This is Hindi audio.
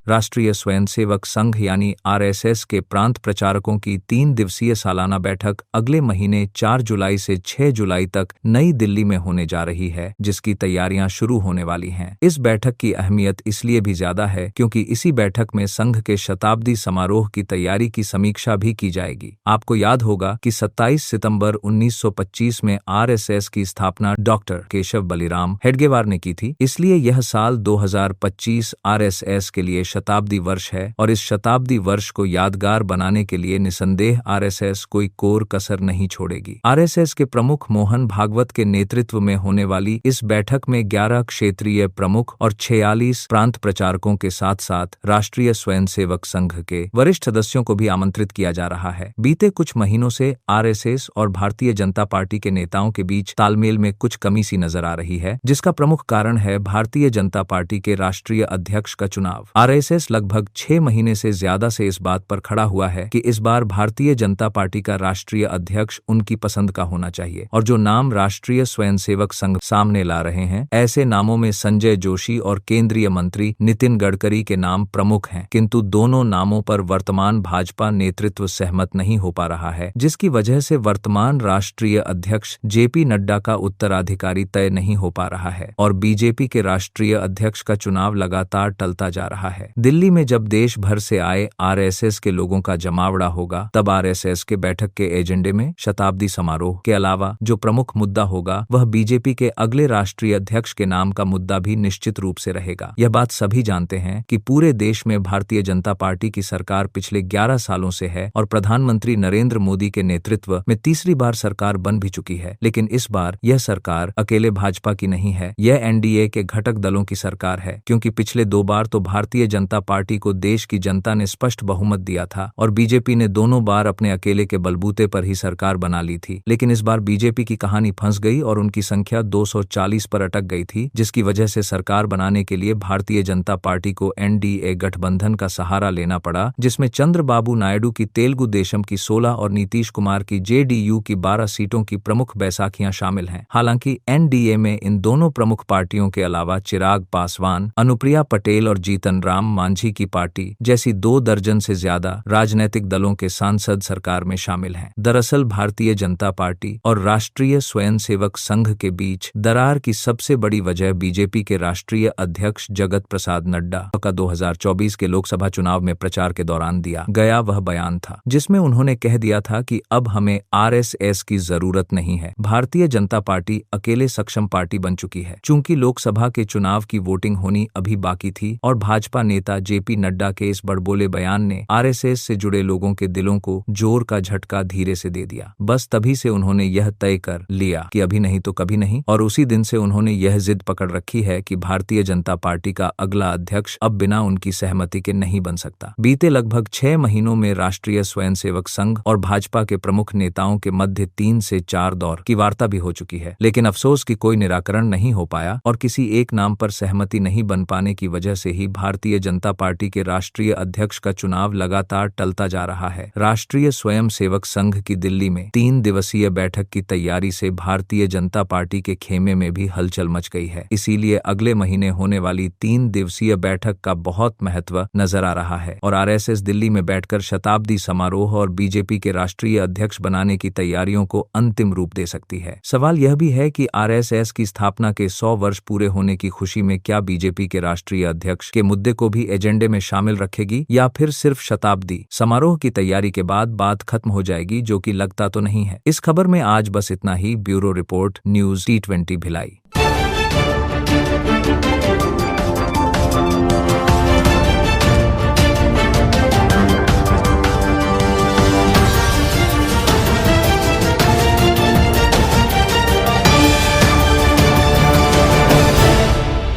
राष्ट्रीय स्वयंसेवक संघ यानी आरएसएस के प्रांत प्रचारकों की 3 दिवसीय सालाना बैठक अगले महीने 4 जुलाई से 6 जुलाई तक नई दिल्ली में होने जा रही है, जिसकी तैयारियां शुरू होने वाली हैं। इस बैठक की अहमियत इसलिए भी ज्यादा है क्योंकि इसी बैठक में संघ के शताब्दी समारोह की तैयारी की समीक्षा भी की जाएगी। आपको याद होगा कि 27 सितंबर 1925 में आरएसएस की स्थापना डॉक्टर केशव बलिराम हेडगेवार ने की थी, इसलिए यह साल 2025 आरएसएस के लिए शताब्दी वर्ष है और इस शताब्दी वर्ष को यादगार बनाने के लिए निसंदेह आरएसएस कोई कोर कसर नहीं छोड़ेगी। आरएसएस के प्रमुख मोहन भागवत के नेतृत्व में होने वाली इस बैठक में 11 क्षेत्रीय प्रमुख और 46 प्रांत प्रचारकों के साथ साथ राष्ट्रीय स्वयंसेवक संघ के वरिष्ठ सदस्यों को भी आमंत्रित किया जा रहा है। बीते कुछ महीनों से आरएसएस और भारतीय जनता पार्टी के नेताओं के बीच तालमेल में कुछ कमी सी नजर आ रही है, जिसका प्रमुख कारण है भारतीय जनता पार्टी के राष्ट्रीय अध्यक्ष का चुनाव। आरएसएस लगभग 6 महीने से ज्यादा से इस बात पर खड़ा हुआ है कि इस बार भारतीय जनता पार्टी का राष्ट्रीय अध्यक्ष उनकी पसंद का होना चाहिए और जो नाम राष्ट्रीय स्वयंसेवक संघ सामने ला रहे हैं, ऐसे नामों में संजय जोशी और केंद्रीय मंत्री नितिन गडकरी के नाम प्रमुख हैं, किंतु दोनों नामों पर वर्तमान भाजपा नेतृत्व सहमत नहीं हो पा रहा है, जिसकी वजह से वर्तमान राष्ट्रीय अध्यक्ष जेपी नड्डा का उत्तराधिकारी तय नहीं हो पा रहा है और बीजेपी के राष्ट्रीय अध्यक्ष का चुनाव लगातार टलता जा रहा है। दिल्ली में जब देश भर से आए आरएसएस के लोगों का जमावड़ा होगा, तब आरएसएस के बैठक के एजेंडे में शताब्दी समारोह के अलावा जो प्रमुख मुद्दा होगा वह बीजेपी के अगले राष्ट्रीय अध्यक्ष के नाम का मुद्दा भी निश्चित रूप से रहेगा। यह बात सभी जानते हैं कि पूरे देश में भारतीय जनता पार्टी की सरकार पिछले 11 सालों से है और प्रधानमंत्री नरेंद्र मोदी के नेतृत्व में तीसरी बार सरकार बन भी चुकी है, लेकिन इस बार यह सरकार अकेले भाजपा की नहीं है, यह एनडीए के घटक दलों की सरकार है, क्योंकि पिछले 2 बार तो भारतीय जनता पार्टी को देश की जनता ने स्पष्ट बहुमत दिया था और बीजेपी ने दोनों बार अपने अकेले के बलबूते पर ही सरकार बना ली थी। लेकिन इस बार बीजेपी की कहानी फंस गई और उनकी संख्या 240 पर अटक गई थी, जिसकी वजह से सरकार बनाने के लिए भारतीय जनता पार्टी को एनडीए गठबंधन का सहारा लेना पड़ा, जिसमें चंद्रबाबू नायडू की तेलुगु देशम की 16 और नीतीश कुमार की जेडीयू की 12 सीटों की प्रमुख बैसाखियां शामिल हैं। हालांकि एनडीए में इन दोनों प्रमुख पार्टियों के अलावा चिराग पासवान, अनुप्रिया पटेल और जीतन राम मांझी की पार्टी जैसी 2 दर्जन से ज्यादा राजनीतिक दलों के सांसद सरकार में शामिल हैं। दरअसल भारतीय जनता पार्टी और राष्ट्रीय स्वयंसेवक संघ के बीच दरार की सबसे बड़ी वजह बीजेपी के राष्ट्रीय अध्यक्ष जगत प्रसाद नड्डा का 2024 के लोकसभा चुनाव में प्रचार के दौरान दिया गया वह बयान था, जिसमें उन्होंने कह दिया था कि अब हमें आरएसएस की जरूरत नहीं है, भारतीय जनता पार्टी अकेले सक्षम पार्टी बन चुकी है। चूंकि लोकसभा के चुनाव की वोटिंग होनी अभी बाकी थी और भाजपा नेता जेपी नड्डा के इस बड़बोले बयान ने आरएसएस से जुड़े लोगों के दिलों को जोर का झटका धीरे से दे दिया। बस तभी से उन्होंने यह तय कर लिया कि अभी नहीं तो कभी नहीं, और उसी दिन से उन्होंने यह जिद पकड़ रखी है कि भारतीय जनता पार्टी का अगला अध्यक्ष अब बिना उनकी सहमति के नहीं बन सकता। बीते लगभग 6 महीनों में राष्ट्रीय स्वयंसेवक संघ और भाजपा के प्रमुख नेताओं के मध्य 3 से 4 दौर की वार्ता भी हो चुकी है, लेकिन अफसोस कि कोई निराकरण नहीं हो पाया और किसी एक नाम पर सहमति नहीं बन पाने की वजह से ही भारतीय जनता पार्टी के राष्ट्रीय अध्यक्ष का चुनाव लगातार टलता जा रहा है। राष्ट्रीय स्वयंसेवक संघ की दिल्ली में 3 दिवसीय बैठक की तैयारी से भारतीय जनता पार्टी के खेमे में भी हलचल मच गई है, इसीलिए अगले महीने होने वाली 3 दिवसीय बैठक का बहुत महत्व नजर आ रहा है और आरएसएस दिल्ली में बैठकर शताब्दी समारोह और बीजेपी के राष्ट्रीय अध्यक्ष बनाने की तैयारियों को अंतिम रूप दे सकती है। सवाल यह भी है कि आरएसएस की स्थापना के 100 वर्ष पूरे होने की खुशी में क्या बीजेपी के राष्ट्रीय अध्यक्ष के मुद्दे को भी एजेंडे में शामिल रखेगी या फिर सिर्फ शताब्दी समारोह की तैयारी के बाद बात खत्म हो जाएगी, जो कि लगता तो नहीं है। इस खबर में आज बस इतना ही। Bureau report, news T20 Bhilai.